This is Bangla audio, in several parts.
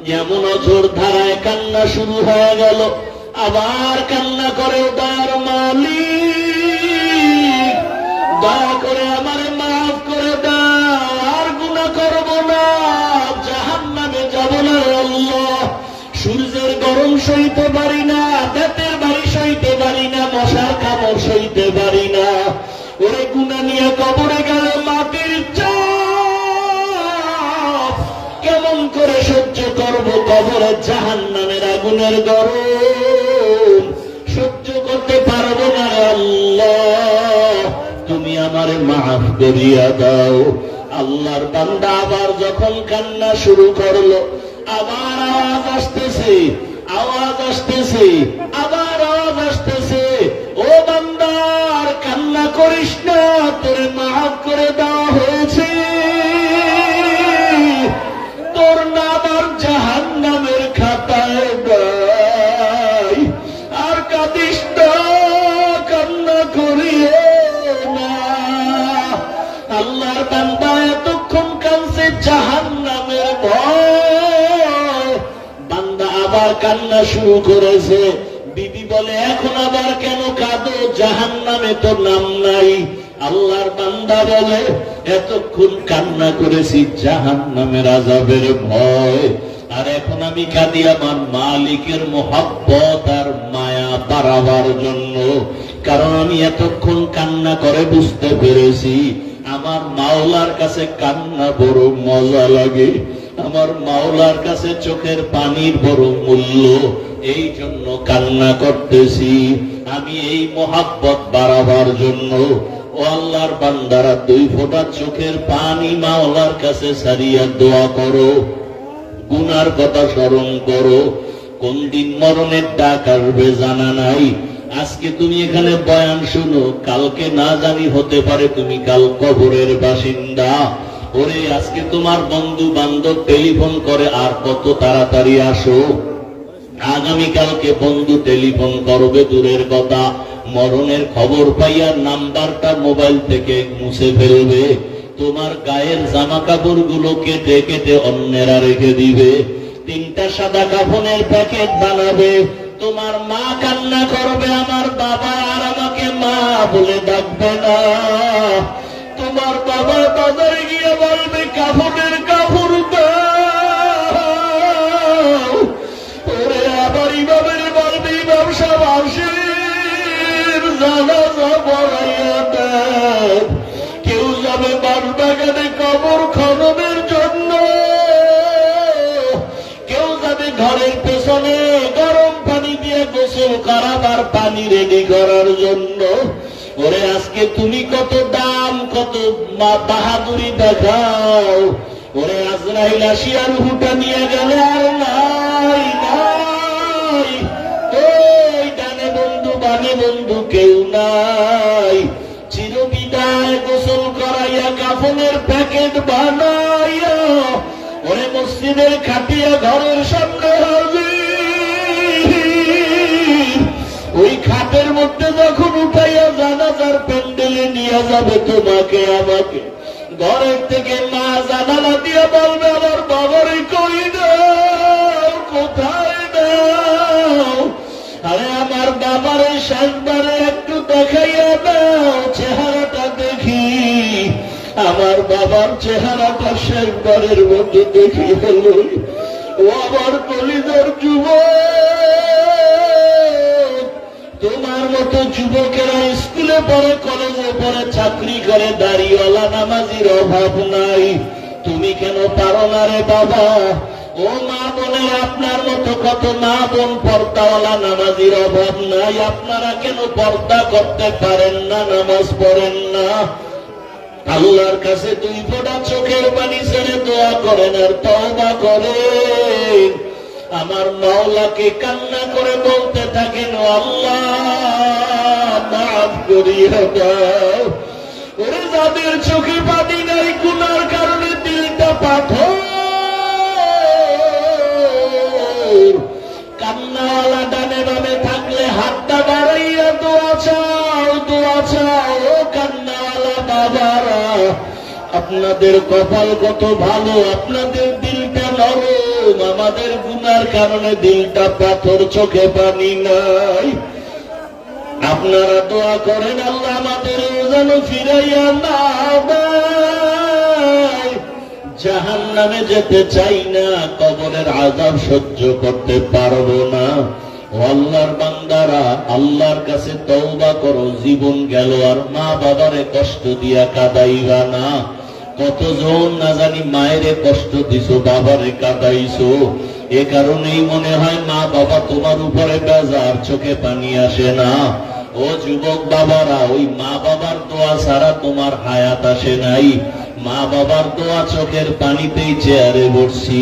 যেমন অঝোর ধারায় কান্না শুরু হয়ে গেল, আবার কান্না করে, দয়ার মালিক দয়া করে আমারে মাফ করে দাও, আর গুনাহ করব না, জাহান্নামে যাব না আল্লাহ। সূর্যের গরম সইতে পারি না, দাঁতের বাড়ি সইতে পারি না, মশার কামড় সইতে পারি না। ওরে গুনাহ নিয়ে কবরে গেলে মাটির চাপ কেমন করে সহ্য করব, কবরে জাহান্নামের আগুনের গরম সহ্য করতে পারবো না আল্লাহ, তুমি আমারে মাফ করিয়া দাও। আল্লাহর বান্দা আবার যখন কান্না শুরু করলো, আবার আওয়াজ আসতেছে, আওয়াজ আসতেছে, আবার আওয়াজ আসতেছে, ও বান্দার কান্না করিস না, তোরে মাফ করে দেওয়া হয়েছে, তোর নাম আর জাহান্নামের খাতায় নাই, আর কাঁদিস না, কান্না করিয়ে না। আল্লাহর বান্দা এতক্ষণ কাঁদছে জাহান্নামের ভয়, বান্দা আবার কান্না শুরু করেছে। বিবি বলে, এখন আবার কেন কাঁদো, জাহান্নামে তো নাম নাই। আল্লাহর বান্দা বলে, এতক্ষণ কান্না করেছি জাহান্নামের আযাবের ভয়, আর এখন আমি কাঁদি আমার মালিকের মোহাব্বত আর মায়া বাড়াবার জন্য। কারণ আমি এতক্ষণ কান্না করে বুঝতে পেরেছি আমার মাওলার কাছে কান্না বড় মজা লাগে, আমার মাওলার কাছে চোখের পানির বড় মূল্য, এই জন্য কান্না করতেছি আমি এই মোহাব্বত বাড়াবার জন্য। ও আল্লাহর বান্দারা, 2 ফোঁটা চোখের পানি মাওলার কাছে সারিয়া দোয়া করো, গুনার কথা স্মরণ করো, কোন দিন মরণের ডাক আসবে জানা নাই। আজকে তুমি এখানে বয়ান শুনো, কালকে না জানি হতে পারে তুমি কাল কবরের বাসিন্দা। ওরে আজকে তোমার বন্ধু বান্ধব টেলিফোন করে, আর কত তাড়াতাড়ি আসো, আগামীকালকে বন্ধু টেলিফোন করবে দূরের কথা, মরণের খবর পাইয়া নাম্বারটা মোবাইল থেকে মুছে ফেলবে, তোমার গায়ের জামা কাপড় গুলো কেটে কেটে অন্যেরা রেখে দিবে, 3টা সাদা কাফনের প্যাকেট বানাবে, তোমার মা কান্না করবে, আমার বাবা আর আমাকে মা বলে ডাকবে না, তোমার বাবা বাজারে গিয়ে বলবে কাফনের কাপড় দাও, ওরে আবার ইমামের বলবে ইমাম সাহেব আসেন, জানাজা পড়াইয়া দেন। কেউ যাবে বাঁশবাগানে কবর খননের জন্য, কেউ যাবে ঘরের পেছনে গরম পানি দিয়ে গোসল করাবার পানি রেডি করার জন্য। ওরে আজকে তুমি কত দাম, কত বাহাদুরি দেখাও, ওরে আজরাইল আসিয়া রূহটা নিয়ে গেলে আর নাই নাই, ওই ডানে বন্ধু বামে বন্ধু কেউ নাই, চিরবিদায় গোসল করাইয়া কাফনের প্যাকেট বানাইয়া ওরে মসজিদের খাটিয়া ঘরের সামনে হাজির, ওই খাটের মধ্যে যখন উঠাইয়া জানাজার প্যান্ডেলে নিয়ে যাবে তোমাকে আমাকে, ঘরের থেকে মা জানালা দিয়ে বলবে আমার বাবারে কই দাও, কোথায় দাও, আরে আমার বাবারে শেষবারে একটু দেখাইয়া দাও, চেহারাটা দেখি, আমার বাবার চেহারাটা শেষবারের মধ্যে দেখি হল। ও আমার কলিজার যুবক, তোমার মতো যুবকেরা স্কুলে পড়ে, কলেজে পড়ে, চাকরি করে, দাড়িওয়ালা নামাজির অভাব নাই, তুমি কেন পারো না রে বাবা? ও মা বোনের, আপনার মতো কত মা বোন পর্দাওয়ালা নামাজির অভাব নাই, আপনারা কেন পর্দা করতে পারেন না, নামাজ পড়েন না? আল্লাহর কাছে 2 ফোঁটা চোখের পানি ছেড়ে দোয়া করেন আর তওবা করেন, আমার মাওলাকে কান্না করে বলতে থাকেন, আল্লাহ মাফ করিয়া দাও। ওরে যাদের চোখে পানি নাই, গুনার কারণে দিলটা পাথর, কান্নাওয়ালা ডানে বামে থাকলে হাতটা বাড়াইয়া দোয়া চাও, দোয়া চাও। ও কান্নাওয়ালা বাবারা, আপনাদের কপাল কত ভালো, আপনাদের দিলটা নরম, আমাদের গুনার কারণে দিলটা পাথর, চোখে পানি নাই। আপনারা দোয়া করেন আল্লাহ আমাদের যেন ফিরাইয়া না দেয়। জাহান্নামে যেতে চাই না, কবরের আযাব সহ্য করতে পারবো না। ও আল্লাহর বান্দারা, আল্লাহর কাছে তওবা করো। জীবন গেল আর মা বাবারে কষ্ট দিয়া কাঁদাইবা না। কতজন না জানি মায়েরে কষ্ট দিছো, বাবারে কাঁদাইছো। এ কারণেই মনে হয় মা বাবা তোমার উপরে বেজার, চোখে পানি আসে না। ও যুবক বাবারা, ওই মা বাবার দোয়া ছাড়া তোমার হায়াত আসে নাই। মা বাবার দোয়া চোখের পানিতেই চেয়ারে বসছি।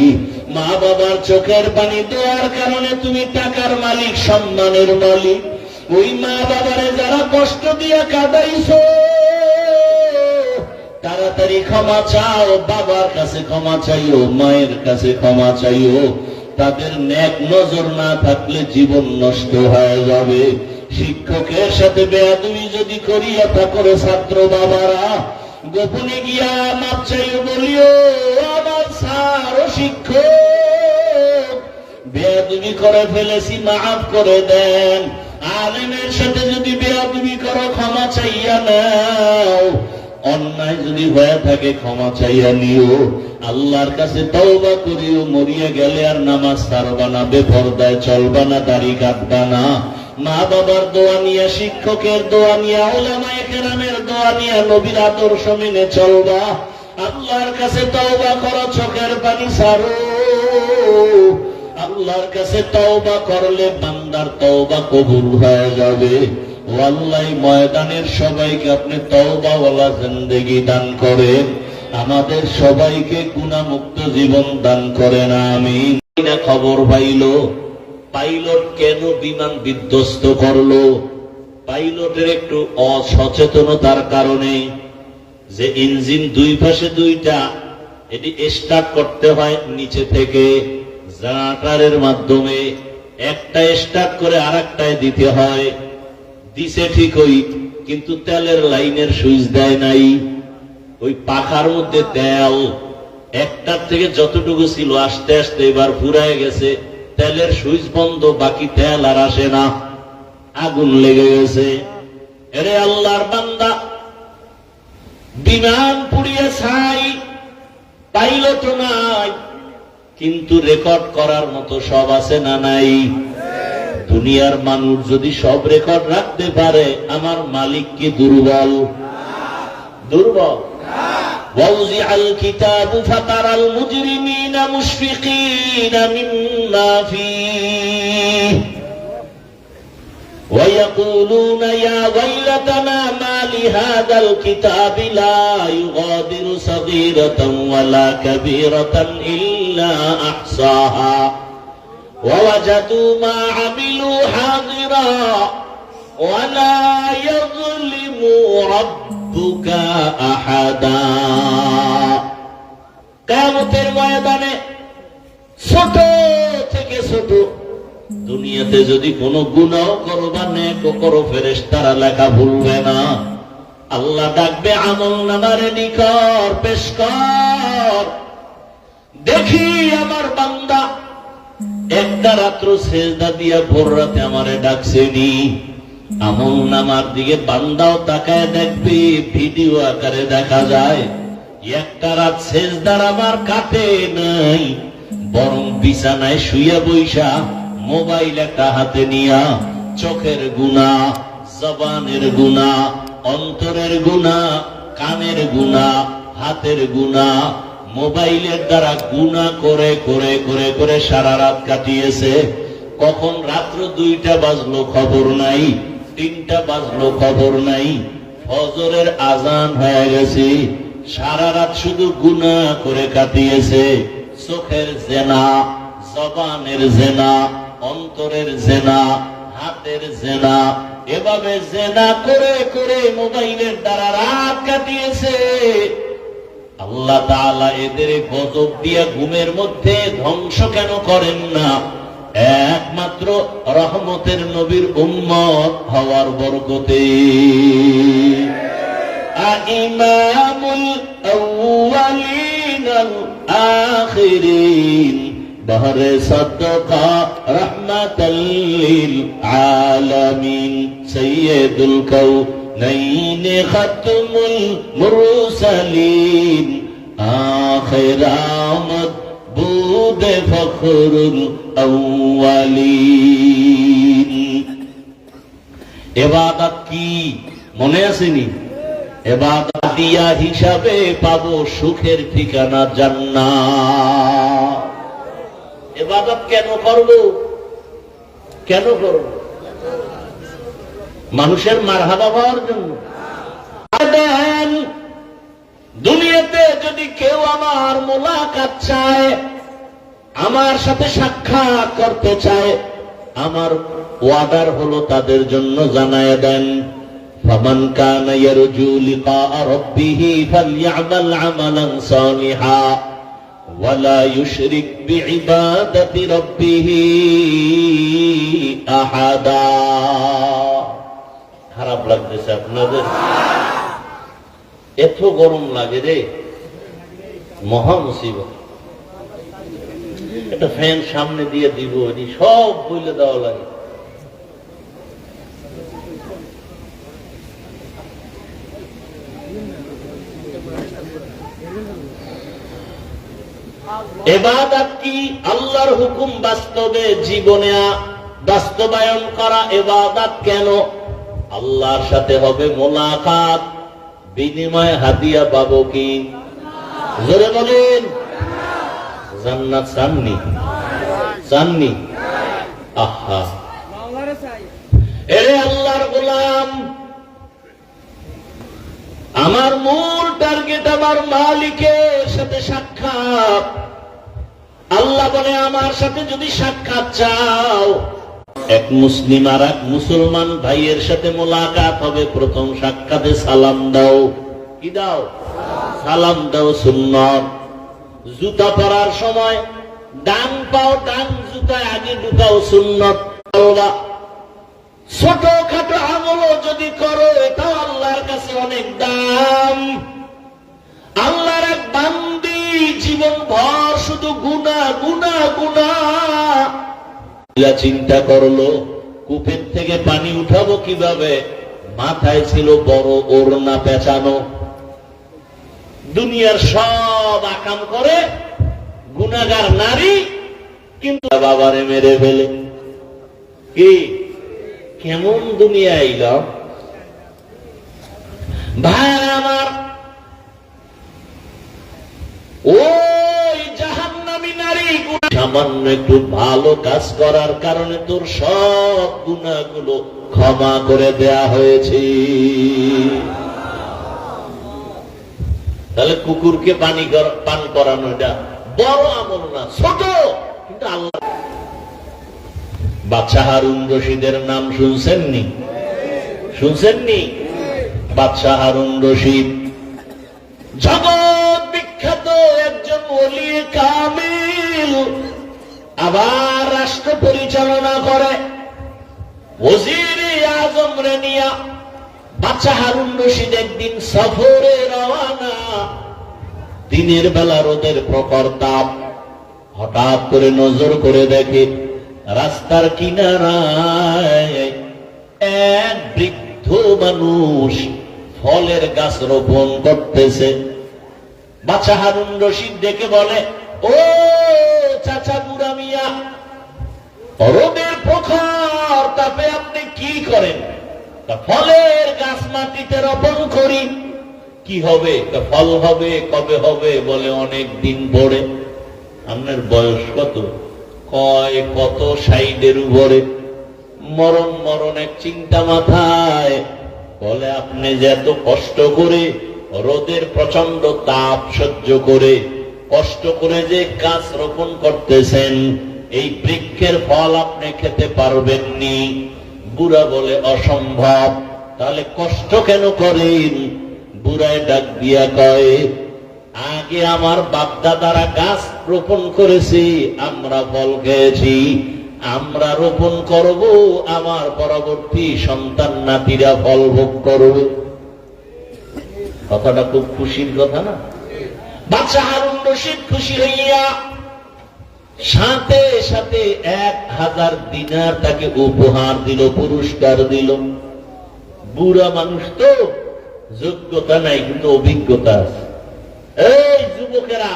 মা বাবার চোখের পানি দোয়ার কারণে তুমি টাকার মালিক, সম্মানের মালিক। ওই মা বাবারে যারা কষ্ট দিয়ে কাঁদাইছো, তাড়াতাড়ি ক্ষমা চাও। বাবার কাছে ক্ষমা চাইও, মায়ের কাছে ক্ষমা চাইও। তাদের নেক নজর না থাকলে জীবন নষ্ট হয়ে যাবে। শিক্ষকের সাথে বেয়াদবি যদি করিয়া থাকো ছাত্র বাবারা, গোপনে গিয়া মাপ চাইও, বলিও আমার স্যার ও শিক্ষক বেয়াদবি করে ফেলেছি, মাফ করে দেন। আলেমের সাথে যদি বেয়াদবি করো, ক্ষমা চাইয়া নাও। অন্যায় যদি হয়ে থাকে ক্ষমা চাইয়া নিও। আল্লাহর কাছে তওবা করিও। মরিয়া গেলে আর নামাজ ছাড়বা না, বেপরদায় চলবা না, দাড়ি কাটবা না। মা বাবার দোয়া নিয়ে, শিক্ষকের দোয়া নিয়ে, উলামায়ে কেরামের দোয়া নিয়ে নবীর আদর্শ মেনে চলবা। আল্লাহর কাছে তওবা করো, চোখের পানি ছাড়ো। আল্লাহর কাছে তওবা করলে বান্দার তওবা কবুল হয়ে যাবে। ও আল্লাহ, ময়দানের সবাইকে আপনি তওবাওয়ালা জিন্দেগি দান করেন। আমাদের সবাইকে গুনাহমুক্ত জীবন দান করেন, আমিন। খবর পাইলো পাইলট কেন বিমান বিধ্বস্ত করলো? পাইলটের একটু অসচেতনতার কারণে। যে ইঞ্জিন দুই পাশে দুইটা, এটি স্টার্ট করতে হয় নিচে থেকে জেনারেটরের মাধ্যমে। একটা স্টার্ট করে আরেকটায় দিতে হয়। দিছে ঠিকই, কিন্তু তেলের লাইনের সুইচ দেয় নাই। ওই পাখার মধ্যে তেল একটার থেকে যতটুকু ছিল আস্তে আস্তে এবার ফুরায় গেছে। তেলের সুইচ বন্ধ, বাকি তেল আর আসে না। আগুন লেগে গেছে। এরে আল্লাহর বান্দা, বিমান পুড়িয়ে ছাই, পাইলট নাই, কিন্তু রেকর্ড করার মতো সব আছে না নাই? দুনিয়ার মানুষ যদি সব রেকর্ড রাখতে পারে, আমার মালিক কি দুর্বল? দুর্বল? وَوُضِعَ الْكِتَابُ فَتَرَى الْمُجْرِمِينَ مُشْفِقِينَ مِمَّا فِيهِ وَيَقُولُونَ يَا وَيْلَتَنَا مَا لِهَذَا الْكِتَابِ لَا يُغَادِرُ صَغِيرَةً وَلَا كَبِيرَةً إِلَّا أَحْصَاهَا وَوَجَدُوا مَا عَمِلُوا حَاضِرًا وَلَا يَظْلِمُ رَبُّكَ أَحَدًا। কিয়ামতের ময়দানে ছোট থেকে ছোট, দুনিয়াতে যদি কোনো গুনাহ করো বা নেক করো, ফেরেশতারা লেখা ভুলবে না। আল্লাহ ডাকবে, আমল নামারে নিকর পেশ কর। দেখি আমার বান্দা একটা রাত্র সেজদা দিয়া ভোর রাতে আমারে ডাকছেনি। আমল নামার দিকে বান্দাও তাকায় দেখবে, ভিডিও আকারে দেখা যায়। একটা রাত সেজদার আমার কাটে নাই, বরং বিছানায় শুয়ে বইসা মোবাইল একটা হাতে নিয়া চোখের গুনাহ, জবানের গুনাহ, অন্তরের গুনাহ, কানের গুনাহ, হাতের গুনাহ, মোবাইলের দ্বারা গুনাহ করে করে করে করে সারা রাত কাটিয়েছে। কখন রাত্র 2টা বাজলো খবর নাই, 3টা বাজলো খবর নাই, ফজরের আজান হয়ে গেছে। সারা রাত শুধু গুনাহ করে কাটিয়েছে। চোখের জেনা, জবানের জেনা, অন্তরের জেনা, হাতের জেনা, এভাবে জেনা করে করে মোবাইলের দ্বারা রাত কাটিয়েছে। আল্লাহ তাআলা এদের গজব দিয়া ঘুমের মধ্যে ধ্বংস কেন করেন না? একমাত্র রহমতের নবীর উম্মত হওয়ার বরকতে। ইমামুল আউয়ালিন আল আখিরিন बहरे सदका रहमतल लिल आलमीन सय्यदुल कौनैन खत्मुल मुरसलीन आखिर आमद बुद फखरुल अव्वलीन। इबादत की মনে আসেনি? ইবাদত দিয়া হিসাবে পাবো সুখের ঠিকানা জান্নাত। ইবাদত কেন করব? কেন করব? মানুষের মারহাবা পাওয়ার জন্য? দেন দুনিয়াতে যদি কেউ আমার মোলাকাত চায়, আমার সাথে সাক্ষাৎ করতে চায়, আমার ওয়াদার হলো তাদের জন্য জানায় দেন, ফামান কানা ইয়ারজু লিকা রাব্বিহি ফালইআমাল আমালান সালিহা ওয়ালা ইউশরিক বিইবাদাতি রাব্বিহি আহাদা। খারাপ লাগতেছে আপনাদের? এত গরম লাগে রে, মহা মুসিবত। একটা ফ্যান সামনে দিয়ে দিব, এটি সব বইলে দেওয়া লাগে। ইবাদত কি? আল্লাহর হুকুম বাস্তবে জীবনে বাস্তবায়ন করা ইবাদত। কেন? আল্লাহর সাথে হবে মোলাকাত, বিনিময়ে হাদিয়া পাবো কি? জোরে বলেন। জান্নাত চাননি? চাননি? আহা, এরে আল্লাহর গোলাম, আমার মূল টার্গেট আমার মালিকের সাথে সাক্ষাৎ। আল্লাহ বলে আমার সাথে যদি সাক্ষাৎ চাও, এক মুসলিম আর এক মুসলমান ভাইয়ের সাথে মোলাকাত হবে, প্রথম সাক্ষাতে সালাম দাও। কি দাও? সালাম দাও সুন্নাত। জুতা পরার সময় ডান পাও ডান জুতায় আগে ঢুকাও, সুন্নাত। ছোট খাটো আমলও যদি করো, এটাও আল্লাহর কাছে অনেক দাম। আল্লাহর এক বান্দি জীবন ভর শুধু গুনাহ গুনাহ গুনাহ। চিন্তা করলো কূপের থেকে পানি উঠাবো কিভাবে? মাথায় ছিল বড় ওড়না পেঁচানো। দুনিয়ার সব আকাম করে গুনাহগার নারী, কিন্তু বাবারে মেরে ফেলে। কি কেমন দুনিয়া আইল ভাই আমার! ওই জাহান্নামী নারী সামান্য একটু ভালো কাজ করার কারণে তোর সব গুনাহগুলো ক্ষমা করে দেয়া হয়েছে। তাহলে কুকুরকে পান করানো এটা বড় আমল না, ছোট, কিন্তু আল্লাহ। বাদশাহ হারুন রশিদের নাম শুনছেননি? শুনছেননি? বাদশাহ হারুন রশিদ জগৎ বিখ্যাত একজন ওলি কামিল, আবার রাষ্ট্র পরিচালনা করে। ওজিরে আজম রে নিয়া বাদশাহ হারুন রশিদ একদিন সফরে রওয়ানা। দিনের বেলা রোদের প্রখর তাপ, হঠাৎ করে নজর করে দেখে রাস্তার কিনারায় এক বৃদ্ধ মানুষ ফলের গাছ রোপণ করতেছে। বাদশাহ হারুন রশিদ ডেকে বলে, ও চাচা বুড়া মিয়া, রোদের প্রখর তাপে আপনি কি করেন? ফলের গাছ মাটিতে রোপণ করি। কি হবে? ফল হবে। কবে হবে? বলে অনেক দিন পরে। আপনার বয়স কত? কয় কত 60-এর উপরে। মরণ মরণ এক চিন্তা মাথায়। বলে আপনি যে এত কষ্ট করে রোদের প্রচন্ড তাপ সহ্য করে কষ্ট করে যে গাছ রোপণ করতেছেন, এই বৃক্ষের ফল আপনি খেতে পারবেননি। বুড়া বলে অসম্ভব। তাহলে কষ্ট কেন করেন? বুড়ায় ডাক দিয়া কয়, আগে আমার বাপদাদারা গাছ রোপণ করেছি, আমরা ফল খেয়েছি, আমরা রোপণ করব, আমার পরবর্তী সন্তান নাতিরা ফল ভোগ করবে। কথাটা খুব খুশির কথা না? বাদশাহ হারুন রশিদ খুশি হইয়া সাথে সাথে 1000 দিনার তাকে উপহার দিল, পুরস্কার দিল। বুড়া মানুষ তো, যোগ্যতা নাই কিন্তু অভিজ্ঞতা আছে। এই যুবকেরা,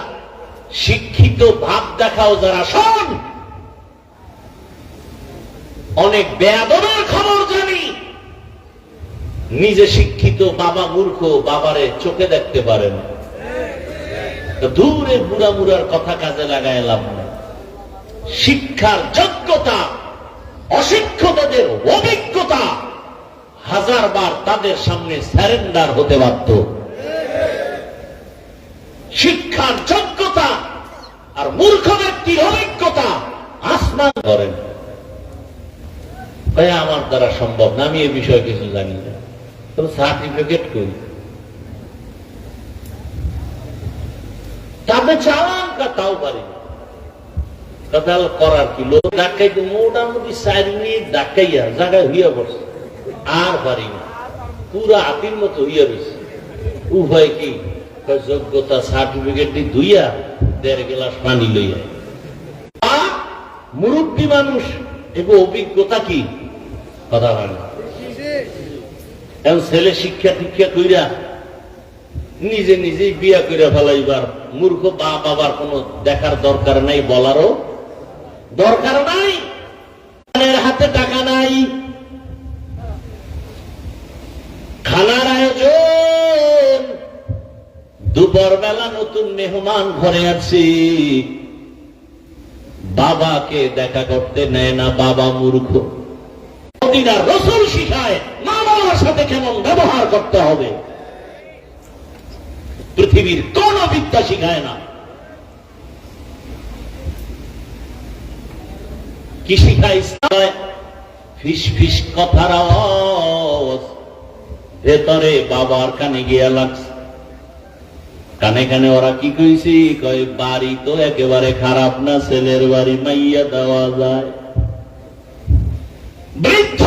শিক্ষিত ভাব দেখাও যারা, শোন, অনেক বেয়াদবের খবর জানি। নিজে শিক্ষিত, বাবা মূর্খ, বাবারে চোখে দেখতে পারে না। দূরে বুড়া বুড়ার কথা কাজে লাগায় লাভ না। শিক্ষার যোগ্যতা, অশিক্ষিতদের অভিজ্ঞতা 1000 বার তাদের সামনে স্যারেন্ডার হতে বাধ্য। শিক্ষার যোগ্যতা আর মূর্খ ব্যক্তির অভিজ্ঞতা আসমান করেন। আমার দ্বারা সম্ভব না, আমি এ বিষয়ে কিছু জানি না, তবে সার্টিফিকেট করি। তবে চালান তাও পারি না, তাহলে করার কি? লোক ডাকাইতে মোটামুটি 4 মিনিট ডাকাইয়া জায়গায় হইয়া পড়ছে, আর পারি না, পুরা হাতির মতো হইয়া রয়েছে। উভয় কি যোগ্যতা সার্টিফিকেট ধুইয়া 1.5 গ্লাস পানি লইয়া। মুরব্বী মানুষ এবং অভিজ্ঞতা কি কথা হয় না। এখন ছেলে শিক্ষা টিক্ষা কইরা নিজে নিজেই বিয়া কইরা ফেলাইবার মূর্খ বাবার কোনো দেখার দরকার নাই, বলারও দরকার নাই। হাতে টাকা নাই, খানার আয়োজন, দুপুর বেলা নতুন মেহমান ঘরে আছি, বাবাকে দেখা করতে নেয় না, বাবা মূর্খ। রাসূল শিখায় মা বাবার সাথে কেমন ব্যবহার করতে হবে, পৃথিবীর কোন বিদ্যা শিখায় না। কি শিখায় ইসলাম? ফিস ফিস কথার আওয়াজ ভেতরে বাবার কানে গিয়া লাগছে। কানে কানে ওরা কি কইছি, কয় বাড়ি তো একেবারে খারাপ না, ছেলের বাড়ি মাইয়া দেওয়া যায়। বৃদ্ধ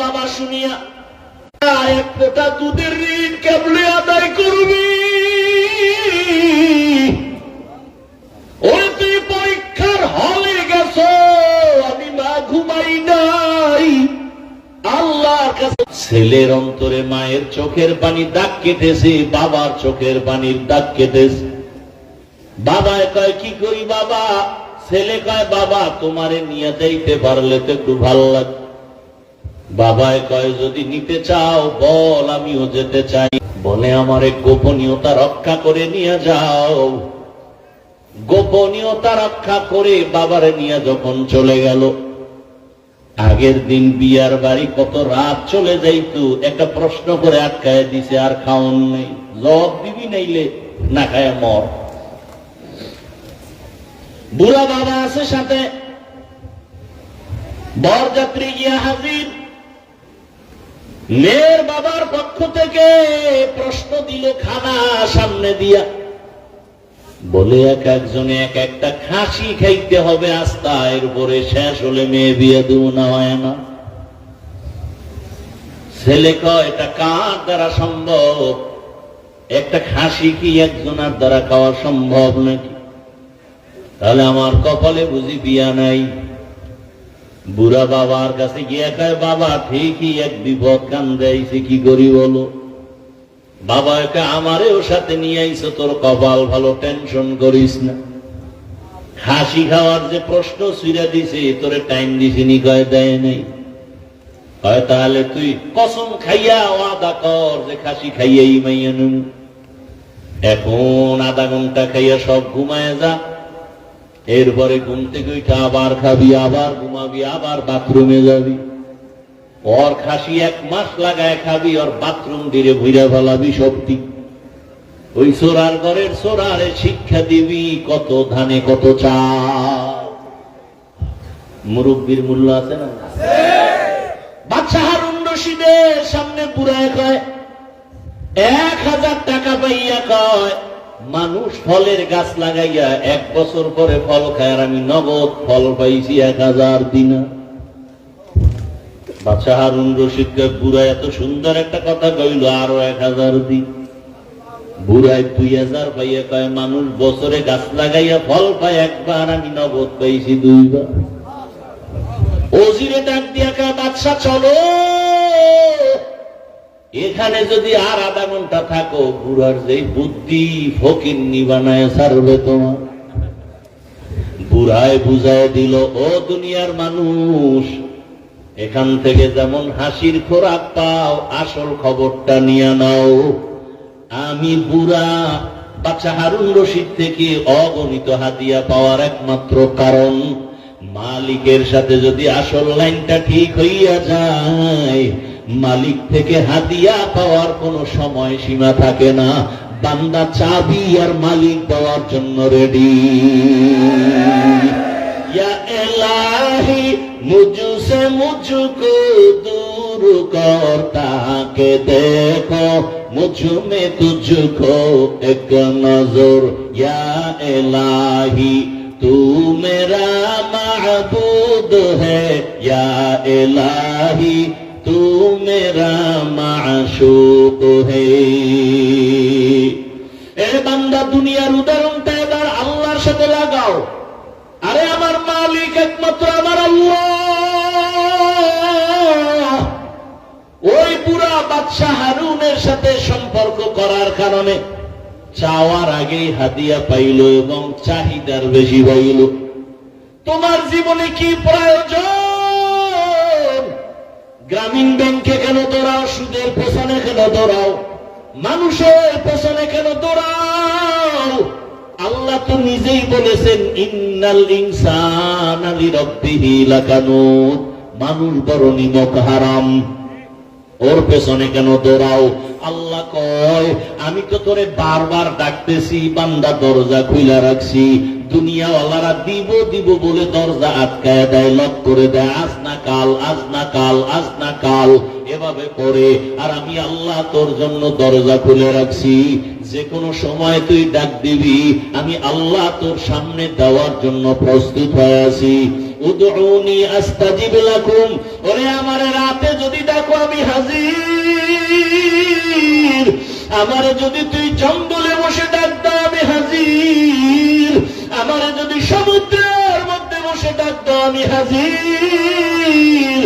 বাবা শুনিয়া, এক ফোঁটা দুধের ঋণ কেবলে আদায় করবি? ওরে তুই পরীক্ষার হলে গেছ, আমি মা ঘুমাই নাই। আল্লাহর কাছে ছেলের অন্তরে মায়ের চোখের পানি দাগ কেটেছে, বাবার চোখের পানির দাগ কেটেছে। বাবায় কয় কি করি বাবা? ছেলে কয় বাবা তোমারে নিয়ে যাইতে পারলে তো একটু ভালো লাগে। বাবায় কয় যদি নিতে চাও বল, আমিও যেতে চাই। বলে আমারে গোপনীয়তা রক্ষা করে নিয়ে যাও। গোপনীয়তা রক্ষা করে বাবারে নিয়ে যখন চলে গেল, আগের দিন বিয়ার বাড়ি কত রাত চলে যাইতো, একটা প্রশ্ন করে আটকায় দিছে, আর খাওন নেই, জবাব দিবি নাইলে না খায় মর। বুড়া বাবা আছে সাথে, বরযাত্রী গিয়া হাজির। মেয়ের বাবার পক্ষ থেকে প্রশ্ন দিল খানা সামনে দিয়া, বলে এক একজনে এক একটা খাসি খাইতে হবে, আস্তা এর উপরে শেষ হলে মেয়ে বিয়ে দেব না, হয় না। ছেলে কয় এটা কার দ্বারা সম্ভব? একটা খাসি কি একজনের দ্বারা খাওয়া সম্ভব নাকি? তাহলে আমার কপালে বুঝি বিয়া নাই। বুড়া বাবার কাছে গিয়ে কয় বাবা ঠিকই এক বিপদ কান্দাইছে, কি করি বলো? বাবা একে আমারেও সাথে নিয়ে আইছো, তোর কপাল ভালো, টেনশন করিস না। খাসি খাওয়ার যে প্রশ্ন ছুঁড়া দিছে, তোরে টাইম দিছিনি? কয় দেয় নাই। কয় তাহলে তুই কসম খাইয়া ওয়াদা কর যে খাসি খাইয়াই মাইয়া নেব। এখন আধা ঘন্টা খাইয়া সব ঘুমায় যা, এরপরে ঘুম থেকে উঠে আবার খাবি, আবার ঘুমাবি, আবার বাথরুমে যাবি। ওর খাসি 1 মাস লাগায় খাবি, ওর বাথরুম দিয়ে ভুইরা ফেলাবি সবটি। ওই সোরার ঘরের সোরারে শিক্ষা দিবি কত ধানে কত চাল। মুরব্বীর মূল্য আছে না? বাদশা হারুন রশিদের সামনে বুড়ায় কয় 1000 টাকা পাইয়া কয় মানুষ ফলের গাছ লাগাইয়া 1 বছর পরে ফল খায়, আর আমি নগদ ফল পাইছি 1000 দিনার। বাদশা হারুন রশিদ বুড়া এত সুন্দর একটা কথা কইল, আরো 1000 দিন। বুড়ায় 2000 পাইয়া কয় মানুষ বছরে গাছ লাগাইয়া ফল পায় একবার, আমি নগদ পাইছি 2 বার। ওজিরে ডাক দিয়া কয় বাদশা চলো, এখানে যদি আর আধা ঘন্টা থাকো বুড়ার যে বুদ্ধি ফকিন্নি বানায় ছাড়বে তোমার। বুড়ায় বুঝায় দিল, ও দুনিয়ার মানুষ, এখান থেকে যেমন হাসির খোরাক পাও আসল খবরটা নিয়ে নাও। আমি বুড়া বাদশা হারুন রশিদ থেকে অগণিত হাদিয়া পাওয়ার একমাত্র কারণ, মালিকের সাথে যদি আসল লাইনটা ঠিক হইয়া যায়, মালিক থেকে হাদিয়া পাওয়ার কোনো সময় সীমা থাকে না। বান্দা চাবি আর মালিক দেওয়ার জন্য রেডি। ইয়া ইলাহি মুঝসে মুঝকো दूर करता के देखो मुझ में तुझको एक नजर या इलाही तू मेरा महबूद है या इलाही तू मेरा माशूक है। ए बंदा दुनियार उदाहरणটা এবার আল্লাহর সাথে লাগাও। আরে আমার মালিক একমাত্র আমার আল্লাহ। ওই বুড়া বাদশা হারুনের সাথে সম্পর্ক করার কারণে চাওয়ার আগেই হাদিয়া পাইল এবং চাহিদার বেশি পাইল। তোমার জীবনে কি প্রয়োজন? গ্রামীণ ব্যাংকে কেন দৌড়াও? সুদের পেছনে কেন দৌড়াও? মানুষের পেছনে কেন দৌড়াও? আল্লাহ তো নিজেই বলেছেন, ইন্নাল ইনসানা লিরাব্বিহি লাকানুত, মানুষ বড় নিমক হারাম, ওর পেছনে কেন দৌড়াও? আল্লাহ কয়, আমি তো তোরে বারবার ডাকতেছি, বান্দা দরজা খুইলা রাখছি, দুনিয়াওয়ালারা দিব দিব বলে দরজা আটকায় দেয়, লক করে দেয়, আজ না কাল, আজ না কাল, আজ না কাল এভাবে করে। আর আমি আল্লাহ তোর জন্য দরজা খুলে রাখছি, যে কোনো সময় তুই ডাক দিবি, আমি আল্লাহ তোর সামনে দেওয়ার জন্য প্রস্তুত হয়ে আছি। উদউনি আস্তাজিব লাকুম, ওরে আমারে রাতে যদি ডাকো আমি হাজির, আমারে যদি তুই জঙ্গলে বসে ডাক দাও আমি হাজির, আমারে যদি সমুদ্রের মধ্যে বসে ডাক দাও আমি হাজির।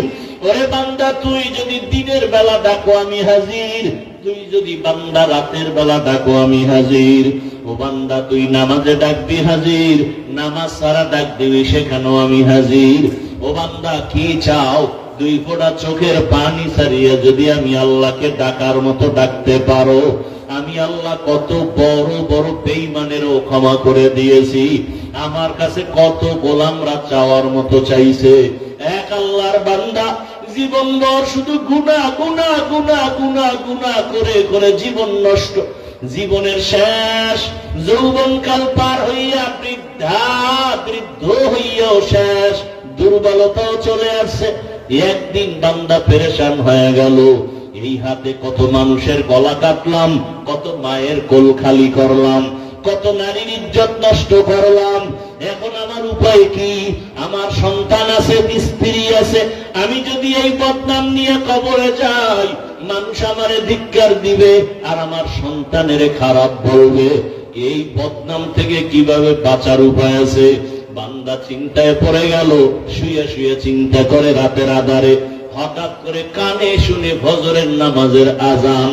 ওরে বান্দা তুই যদি দিনের বেলা ডাকো আমি হাজির, তুই যদি বান্দা রাতের বেলা ডাকো আমি হাজির। ও বান্দা তুই নামাজে ডাকবি হাজির, নামাজ ছাড়া ডাক দিবি সেখানেও আমি হাজির। ও বান্দা কি চাও? 2 ফোঁটা চোখের পানি ছাড়িয়ে যদি আমি আল্লাহকে ডাকার মতো ডাকতে পারো, আমি আল্লাহ কত বড় বড় বেঈমানেরও ক্ষমা করে দিয়েছি। আমার কাছে কত গোলামরা চাওয়ার মতো চাইছে। এক আল্লাহর বান্দা জীবনভর শুধু গুনাহ গুনাহ গুনাহ গুনাহ গুনাহ করে করে জীবন নষ্ট, জীবনের শেষ যৌবনকাল পার হইয়া বৃদ্ধ হইয়াও শেষ, দুর্বলতাও চলে আসছে। একদিন বান্দা পেরেশান হয়ে গেল, এই হাতে কত মানুষের গলা কাটলাম, কত মায়ের কোল খালি করলাম, কত নারীর ইজ্জত নষ্ট করলাম, এখন আমার উপায় কি? আমার সন্তান আছে, স্ত্রী আছে, আমি যদি এই বদনাম নিয়ে কবরে যাই, মানুষ আমারে ধিক্কার দিবে আর আমার সন্তানের খারাপ বলবে। এই বদনাম থেকে কিভাবে বাঁচার উপায় আছে? বান্দা চিন্তায় পড়ে গেল, শুয়ে শুয়ে চিন্তা করে রাতের আধারে। হঠাৎ করে কানে শুনে ফজরের নামাজের আজান,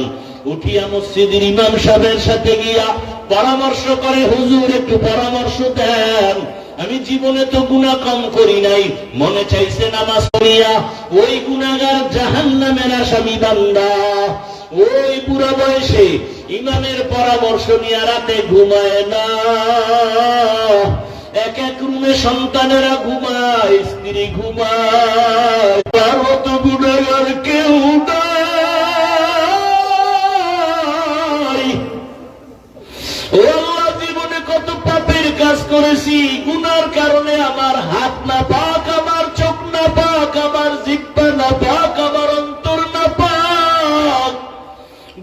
উঠিয়া মসজিদের ইমাম সাহেবের সাথে গিয়া পরামর্শ করে, হুজুর একটু পরামর্শ দেন, আমি জীবনে তো গুনাহ কম করি নাই, মনে চাইছে নামাজ পড়িয়া ওই গুনাহগার জাহান্নামের আসামি বান্দা ওই বুড়া বয়সে ইমামের পরামর্শ নিয়ে রাতে ঘুমায় না। এক এক রুমে সন্তানেরা ঘুমায়, স্ত্রী ঘুমায়, তার মতো গুনাহগার কেউ নাই। ও আল্লাহ, জীবনে কত পাপের কাজ করেছি, গুনার কারণে আমার হাত না পাক, আমার চোখ না পাক, আমার জিহ্বা না পাক, আমার অন্তর না পাক।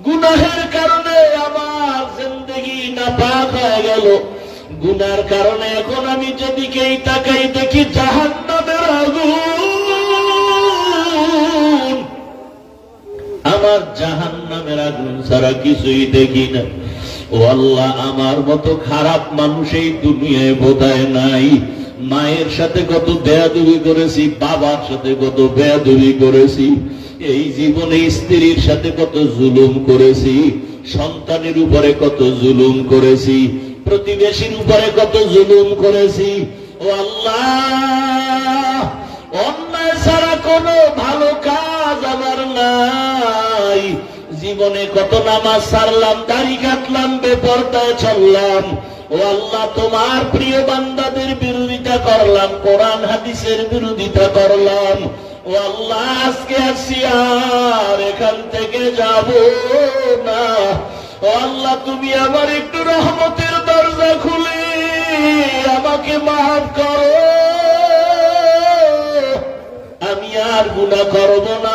গুনাহের কারণে আমার জিন্দেগি না পাক হয়ে গেল। গুনার কারণে এখন আমি যেদিকেই তাকাই দেখি জাহান্নামের আগুন, আমার জাহান্নামের আগুন ছাড়া কিছুই দেখি না। ও ও আল্লাহ, আমার মতো খারাপ মানুষ এই দুনিয়ায় বোধহয় নাই। মায়ের সাথে কত বেয়াদবি করেছি, বাবার সাথে কত বেয়াদবি করেছি, এই জীবনে স্ত্রীর সাথে কত জুলুম করেছি, সন্তানের উপরে কত জুলুম করেছি, প্রতিবেশীর উপরে কত জুলুম করেছি। ও আল্লাহ, অন্যায় ছাড়া কোনো ভালো কাজ আমার নাই। জীবনে কত নামাজ ছাড়লাম, দাড়ি কাটলাম, বেপরদায় চললাম। ও আল্লাহ, তোমার প্রিয় বান্দাদের বিরোধিতা করলাম, কোরআন হাদিসের বিরোধিতা করলাম। ও আল্লাহ, আজকে আসি আর এখান থেকে যাব না। ও আল্লাহ, তুমি আমার একটু রহমতের দরজা খুলে আমাকে মাফ করো। আমি আর গুনাহ করব না,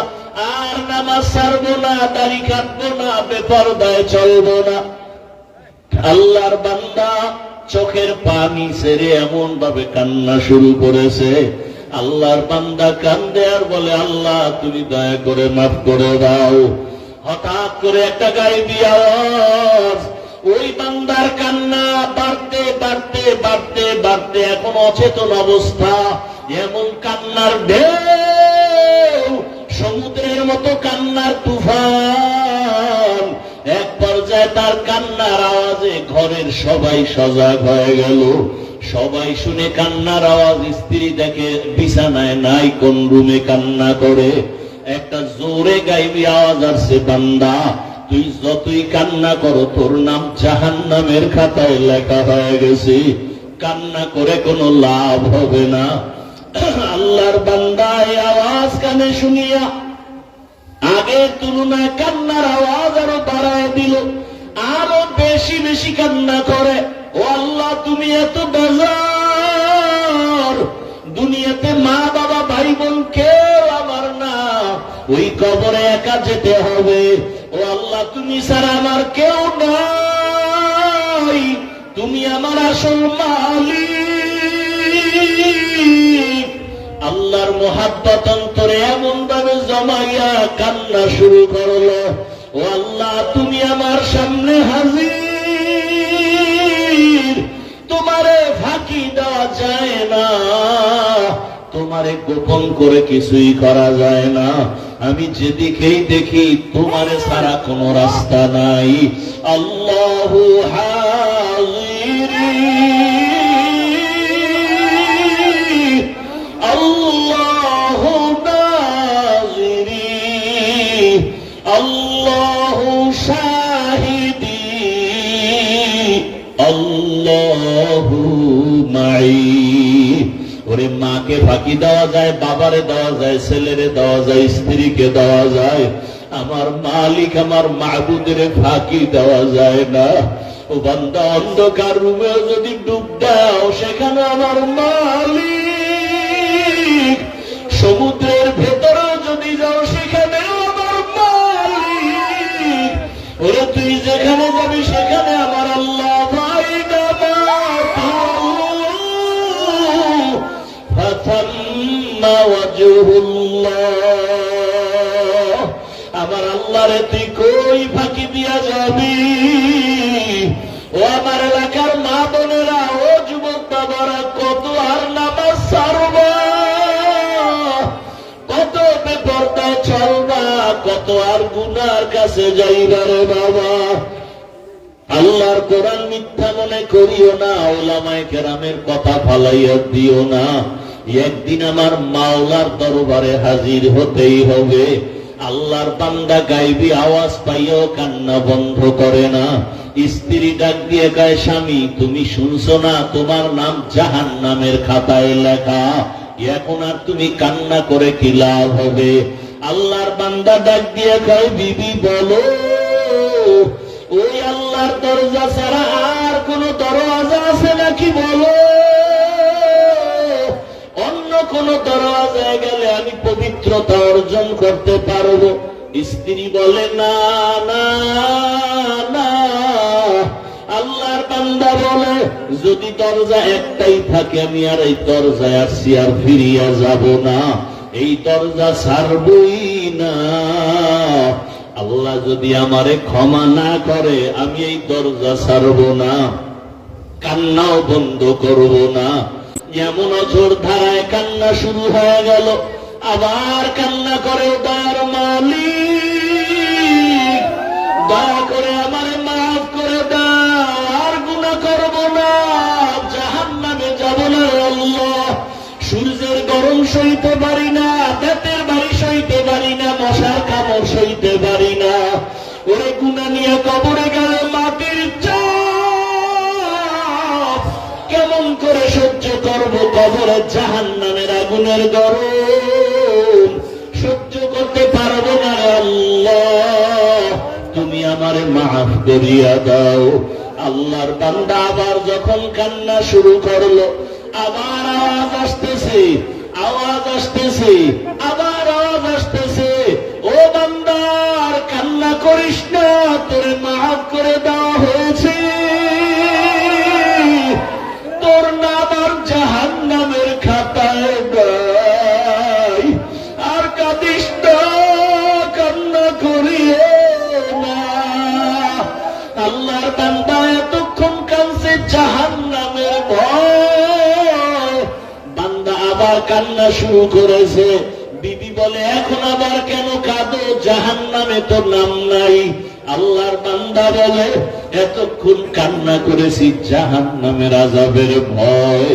আর নামাজ ছাড়বো না, দাড়ি কাটবো না, বেপরদায় চলবো না। আল্লাহর বান্দা চোখের পানি ছেড়ে এমন ভাবে কান্না শুরু করেছে। আল্লাহর বান্দা কান্দে আর বলে, আল্লাহ তুমি দয়া করে মাফ করে দাও। হঠাৎ করে একটা গায়েবী আওয়াজ, ওই বান্দার কান্না বাড়তে বাড়তে বাড়তে বাড়তে এখন অচেতন অবস্থা। এমন কান্নার ঢেউ, সমুদ্রের মতো কান্নার তুফান। এক পর্যায়ে তার কান্নার আওয়াজে ঘরের সবাই সজাগ হয়ে গেল। সবাই শুনে কান্নার আওয়াজ, স্ত্রী দেখে বিছানায় নাই, কোন রুমে কান্না করে। একটা জোরে গাইবি আওয়াজ আসছে, বান্দা তুই যতই কান্না করো তোর নাম জাহান্নামের খাতায় লেখা হয়ে গেছে, কান্না করে কোনো লাভ হবে না। আল্লাহর বান্দা এই আওয়াজ কানে শুনিয়া আগের তুলনায় কান্নার আওয়াজ আরো বাড়ায় দিল, আরো বেশি বেশি কান্না করে। ও আল্লাহ, তুমি এত বেজার, দুনিয়াতে মা বাবা ভাই বোন কেউ আমার না, ওই কবরে একা যেতে হবে। ও আল্লাহ, তুমি ছাড়া আমার কেউ নাই, তুমি আমার আসল মালিক। আল্লাহর মোহাব্বত অন্তরে এমন ভাবে জমাইয়া কান্না শুরু করলো। ও আল্লাহ, তুমি আমার সামনে হাজির, তোমারে ফাঁকি দেওয়া যায় না, তোমারে গোপন করে কিছুই করা যায় না। আমি যেদিকেই দেখি তোমারে ছাড়া কোনো রাস্তা নাই। আল্লাহু হাজির, আল্লাহু নাজিরি, আল্লাহু শাহিদি, আল্লাহু মাই। ওরে মাকে ফাঁকি দেওয়া যায়, বাবারে দেওয়া যায়, ছেলেরে দেওয়া যায়, স্ত্রীকে দেওয়া যায়, আমার মালিক আমার মাহবুদের ফাঁকি দেওয়া যায় না। ও বান্দা, অন্ধকার রুমেও যদি ডুব দাও সেখানে আমার মালিক, সমুদ্রের ভেতরেও যদি যাও সেখানেও আমার মালিক। ওরে তুই যেখানে যাবি সেখানে আমার আল্লাহ। ভাই আমার আল্লাহরে তুই কই ফাঁকি দিয়া যাবি? ও আমার এলাকার মা বোনেরা, ও যুবক বাবারা, কত আর নামাজ ছাড়বা, কত বেপরদায় চলবা, কত আর গুনার কাছে যাইবা রে বাবা। আল্লাহর কোরআন মিথ্যা মনে করিও না, ওলামায়ে কেরামের কথা ফালাইয়া দিও না। একদিন আমার মাওলার দরবারে হাজির হতেই হবে। আল্লাহর বান্দা গায়বী আওয়াজ পাইও কান্না বন্ধ করে না। স্ত্রী ডাক দিয়ে কয়, স্বামী তুমি শুনছো না, তোমার নাম জাহান্নামের খাতায় লেখা, এখন আর তুমি কান্না করে কি লাভ হবে? আল্লাহর বান্দা ডাক দিয়ে কয়, বিবি বলো, ওই আল্লাহর দরজা ছাড়া আর কোন দরওয়াজা আছে নাকি বলো, অন্য কোন দরওয়াজায় গেলে আমি পবিত্রতা অর্জন করতে পারবো? স্ত্রী বলে, না না না। আল্লাহর বান্দা বলে, যদি দরজা একটাই থাকে আমি আর এই দরজায় আসছি আর ফিরিয়া যাব না, এই দরজা ছাড়বই না। আল্লাহ যদি আমারে ক্ষমা না করে আমি এই দরজা ছাড়ব না, কান্নাও বন্ধ করব না। যেমন অঝোর ধারায় কান্না শুরু হয়ে গেল, আবার কান্না করে, দয়ার মালিক দয়া করে আমারে মাফ করে দাও, আর গুনাহ করব না, জাহান্নামে যাব না আল্লাহ। সূর্যের গরম সইতে পারি না, বেতের বাড়ি সইতে পারি না, মশার কামড় সইতে পারি না। ওরে গুনাহ নিয়ে কবরে গেলে মাটির চাপ কেমন করে সহ্য করব? কবরে জাহান্নামের আগুনের গরম সহ্য করতে পারবো না আল্লাহ, তুমি আমারে মাফ করিয়া দাও। আল্লাহর বান্দা আবার যখন কান্না শুরু করলো, আবার আওয়াজ আসতেছে, আওয়াজ আসতেছে, আবার আওয়াজ আসতেছে, ও বান্দার কান্না করিস না, তোরে মাফ করে দেওয়া হয়েছে, তোর নাম আর জাহান্নামের খাতায় নাই, আর কাঁদিস না, কান্না করিও না। আল্লাহর বান্দা এতক্ষণ কাঁদছে জাহান্নামের ভয়, বান্দা আবার কান্না শুরু করেছে। বিবি বলে, এখন আবার কেন কাঁদো? জাহান্নামে তো নাম নাই। আল্লাহর বান্দা বলে, এতক্ষণ কান্না করেছি জাহান্নামের আযাবের ভয়,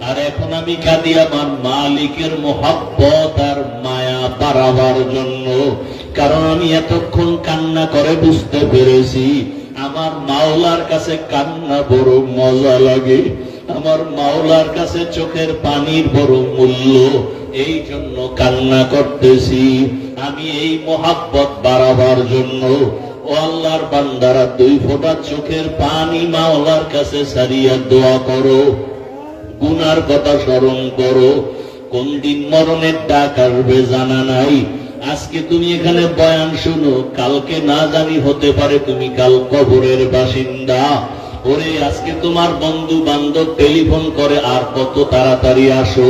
আর এখন আমি কাঁদি আমার মালিকের মোহাব্বত আর মায়া বাড়াবার জন্য। কারণ আমি এতক্ষণ কান্না করে বুঝতে পেরেছি আমার মাওলার কাছে কান্না বড় মজা লাগে, আমার মাওলার কাছে চোখের পানির বড় মূল্য, এই জন্য কান্না করতেছি আমি এই মোহাব্বত বাড়াবার জন্য। ও আল্লাহর বান্দারা, 2 ফোঁটা চোখের পানি মাওলার কাছে সারিয়া দোয়া করো, গুনার কথা স্মরণ করো। কোন দিন মরণের ডাক আসবে জানা নাই। আজকে তুমি এখানে বয়ান শুনো, কালকে না জানি হতে পারে তুমি কাল কবরের বাসিন্দা। ওরে আজকে তোমার বন্ধু বান্ধব টেলিফোন করে, আর কত তাড়াতাড়ি আসো।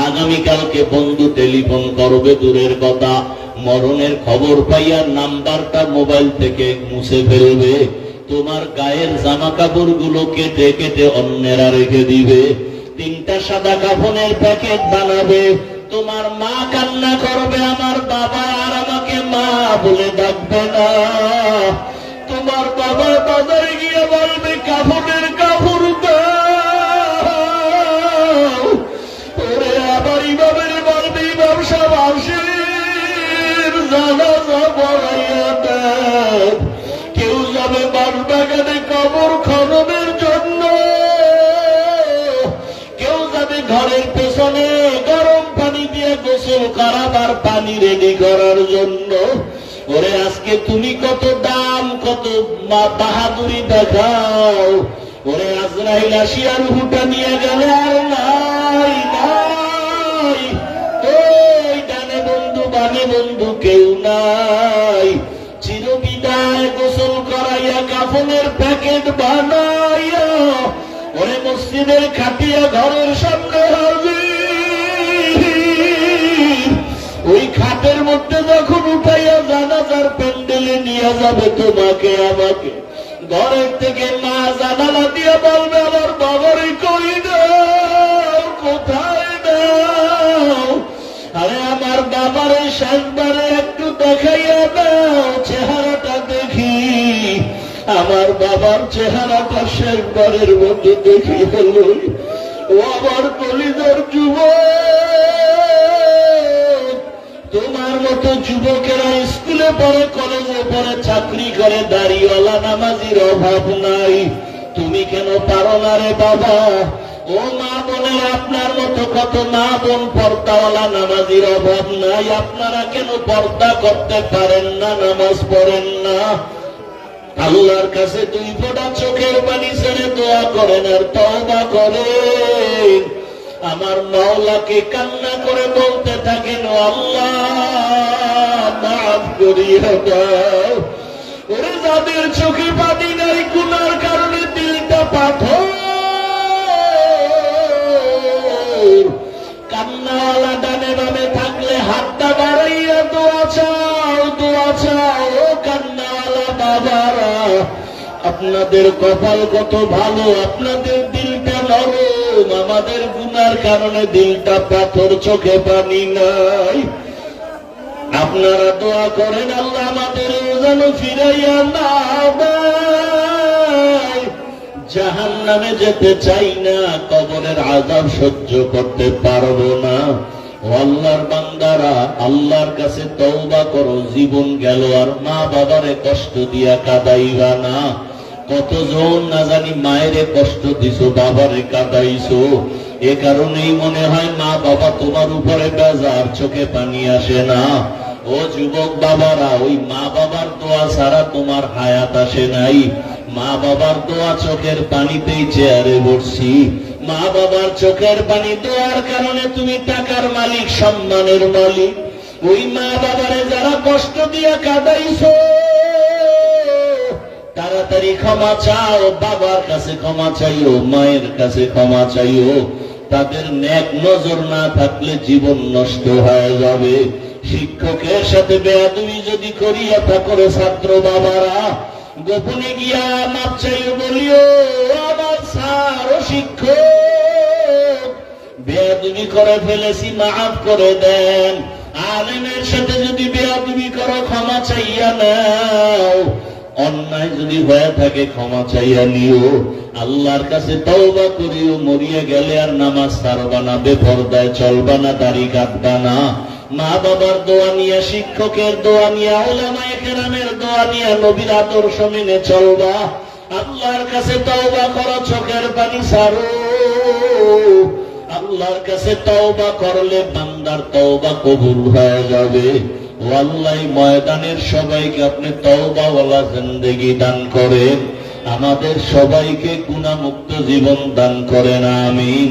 আগামীকালকে বন্ধু টেলিফোন করবে দূরের কথা, মরণের খবর পাইয়া নাম্বারটা মোবাইল থেকে মুছে ফেলবে। তোমার গায়ের জামা কাপড় গুলো কেটে কেটে অন্যেরা রেখে দিবে। 3টা সাদা কাফনের প্যাকেট বানাবে। তোমার মা কান্না করবে, আমার বাবা আর আমাকে মা বলে ডাকবে না। তোমার বাবা বাজারে গিয়ে বলবে, কাফনের কাপড় দাও। ওরে আবার ইমামের বলবে, ইমাম সাহেব আসেন, জানাজা পড়াইয়া দেন। কেউ যাবে বাঁশবাগানে কবর খননের জন্য, কেউ যাবে ঘরের পেছনে গরম পানি দিয়ে গোসল করাবার পানি রেডি করার জন্য। ওরে আজকে তুমি কত দাম, কত বাহাদুরি দেখাও। ওরে আজরাইল আসিয়া রূহটা নিয়ে গেলে আর নাই, নাই ওই ডানে বন্ধু বামে বন্ধু কেউ নাই। চিরবিদায় গোসল করাইয়া কাফনের প্যাকেট বানাইয়া ওরে মসজিদের খাটিয়া ঘরের সামনে হাজির। ওই খাটের মধ্যে যখন উঠাইয়া জানাজার প্যান্ডেলে নিয়ে যাবে তোমাকে আমাকে, ঘরের থেকে মা জানালা দিয়ে বলবে, আমার বাবারে কই দাও, কোথায় দাও? আরে আমার বাবারে শেষবারে একটু দেখাইয়া দাও, চেহারাটা দেখি। আমার বাবার চেহারাটা শেষবারের মতো দেখি হল। ও আমার কলিজার যুবক, তোমার মতো যুবকেরা স্কুলে পড়ে, কলেজে পড়ে, চাকরি করে, দাড়িওয়ালা নামাজির অভাব নাই। তুমি কেন পারো না রে বাবা? ও মা বোনের, আপনার মতো কত মা বোন পর্দাওয়ালা নামাজির অভাব নাই। আপনারা কেন পর্দা করতে পারেন না, নামাজ পড়েন না? আল্লাহর কাছে 2 ফোঁটা চোখের পানি ছেড়ে দোয়া করেন আর তওবা করেন। আমার মাওলাকে কান্না করে বলতে থাকেন, আল্লাহ মাফ করিয়া দাও। ওরে যাদের চোখে পানি নাই, গুনার কারণে দিলটা পাথর, কান্নাওয়ালা ডানে বামে থাকলে হাতটা বাড়াইয়া দোয়া চাও, দোয়া চাও। আপনাদের কপাল কত ভালো, আপনাদের দিলটা নরম, আমাদের গুনার কারণে দিলটা পাথর, চোখে পানি নাই। আপনারা দোয়া করেন আল্লাহ আমাদের যেন ফিরাইয়া না দেয়। জাহান্নামে যেতে চাই না, কবরের আযাব সহ্য করতে পারবো না। ও আল্লাহর বান্দারা, আল্লাহর কাছে তওবা করো, জীবন গেল আর মা বাবারে কষ্ট দিয়া কাঁদাইবা না। কতজন না জানি মায়েরে কষ্ট দিছো, বাবারে কাঁদাইছো, এ কারণেই মনে হয় মা বাবা তোমার উপরে বেজার, চোখে পানি আসে না। ও যুবক বাবারা, ওই মা বাবার দোয়া ছাড়া তোমার হায়াত আসে নাই। মা বাবার দোয়া চোখের পানিতেই চেয়ারে বসছি। মা বাবার চোখের পানি দোয়ার কারণে তুমি টাকার মালিক, সম্মানের মালিক। ওই মা বাবারে যারা কষ্ট দিয়ে কাঁদাইছো, তাড়াতাড়ি ক্ষমা চাও, বাবার কাছে ক্ষমা চাইও, মায়ের কাছে ক্ষমা চাইও। তাদের নেক নজর না থাকলে জীবন নষ্ট হয়ে যাবে। শিক্ষকের সাথে বেয়াদবি যদি করিয়া থাকো ছাত্র বাবারা, গোপনে গিয়া মাপ চাইও, বলিও আমার স্যার ও শিক্ষক, বেয়াদবি করে ফেলেছি, মাফ করে দেন। আলেমের সাথে যদি বেয়াদবি করো, ক্ষমা চাইয়া নাও। অন্যায় যদি হয়ে থাকে ক্ষমা চাইয়া নিও। আল্লাহর কাছে তওবা করিও, মরিয়া গেলে আর নামাজ ছাড়বা না, বেপরদায় চলবা না, দাড়ি কাটবা না। মা বাবার দোয়া নিয়ে, শিক্ষকের দোয়া নিয়ে, উলামায়ে কেরামের দোয়া নিয়ে নবীর আদর্শ মেনে চলবা। আল্লাহর কাছে তওবা করো, চোখের পানি ছাড়ো। আল্লাহর কাছে তওবা করলে বান্দার তওবা কবুল হয়ে যাবে। ও আল্লাহ, ময়দানের সবাইকে আপনি তওবাওয়ালা জিন্দেগি দান করেন, আমাদের সবাইকে গুনাহমুক্ত জীবন দান করেন, আমিন।